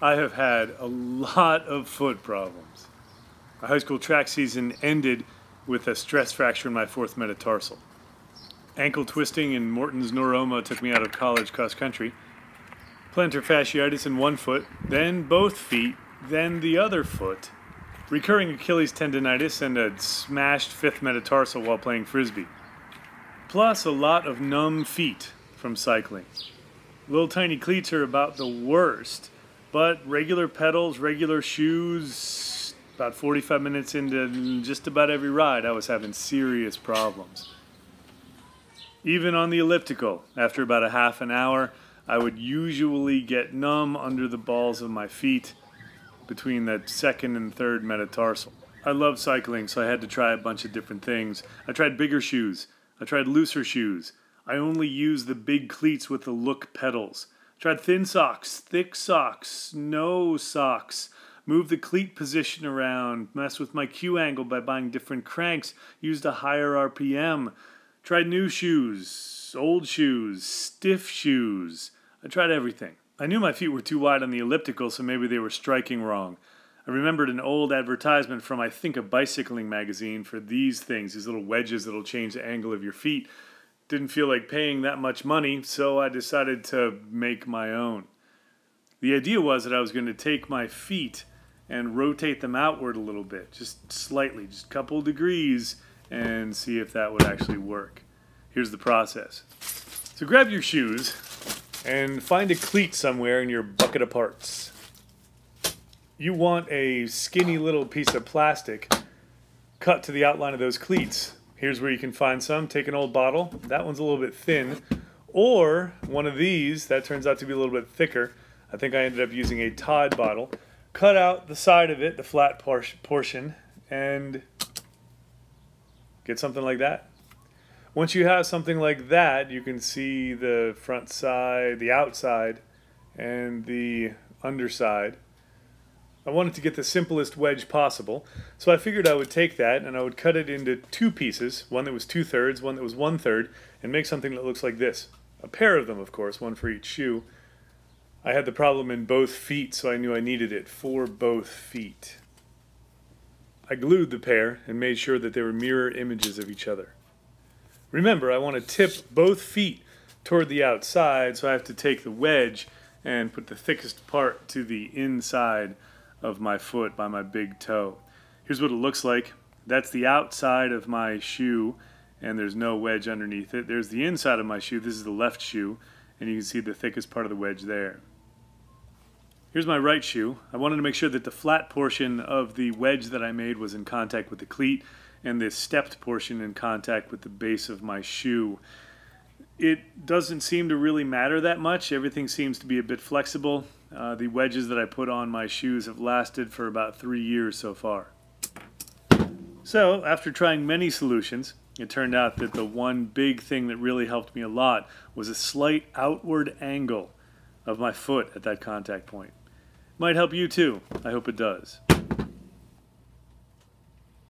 I have had a lot of foot problems. My high school track season ended with a stress fracture in my fourth metatarsal. Ankle twisting and Morton's neuroma took me out of college cross country. Plantar fasciitis in one foot, then both feet, then the other foot. Recurring Achilles tendonitis and a smashed fifth metatarsal while playing frisbee. Plus a lot of numb feet from cycling. Little tiny cleats are about the worst, but regular pedals, regular shoes, about 45 minutes into just about every ride, I was having serious problems. Even on the elliptical, after about a half an hour, I would usually get numb under the balls of my feet between the second and third metatarsal. I love cycling, so I had to try a bunch of different things. I tried bigger shoes. I tried looser shoes. I only used the big cleats with the look pedals. Tried thin socks, thick socks, no socks. Moved the cleat position around. Messed with my Q angle by buying different cranks. Used a higher RPM. Tried new shoes, old shoes, stiff shoes. I tried everything. I knew my feet were too wide on the elliptical, so maybe they were striking wrong. I remembered an old advertisement from, I think, a bicycling magazine for these things, these little wedges that'll change the angle of your feet. Didn't feel like paying that much money, so I decided to make my own. The idea was that I was going to take my feet and rotate them outward a little bit, just slightly, just a couple degrees, and see if that would actually work. Here's the process. So grab your shoes and find a cleat somewhere in your bucket of parts. You want a skinny little piece of plastic cut to the outline of those cleats. Here's where you can find some. Take an old bottle. That one's a little bit thin. Or one of these. That turns out to be a little bit thicker. I think I ended up using a Tide bottle. Cut out the side of it, the flat portion, and get something like that. Once you have something like that, you can see the front side, the outside, and the underside. I wanted to get the simplest wedge possible, so I figured I would take that and I would cut it into two pieces, one that was 2/3, one that was 1/3, and make something that looks like this. A pair of them, of course, one for each shoe. I had the problem in both feet, so I knew I needed it for both feet. I glued the pair and made sure that they were mirror images of each other. Remember, I want to tip both feet toward the outside, so I have to take the wedge and put the thickest part to the inside of my foot by my big toe. Here's what it looks like. That's the outside of my shoe, and there's no wedge underneath it. There's the inside of my shoe. This is the left shoe, and you can see the thickest part of the wedge there. Here's my right shoe. I wanted to make sure that the flat portion of the wedge that I made was in contact with the cleat, and the stepped portion in contact with the base of my shoe. It doesn't seem to really matter that much. Everything seems to be a bit flexible. The wedges that I put on my shoes have lasted for about 3 years so far. So, after trying many solutions, it turned out that the one big thing that really helped me a lot was a slight outward angle of my foot at that contact point. Might help you too. I hope it does.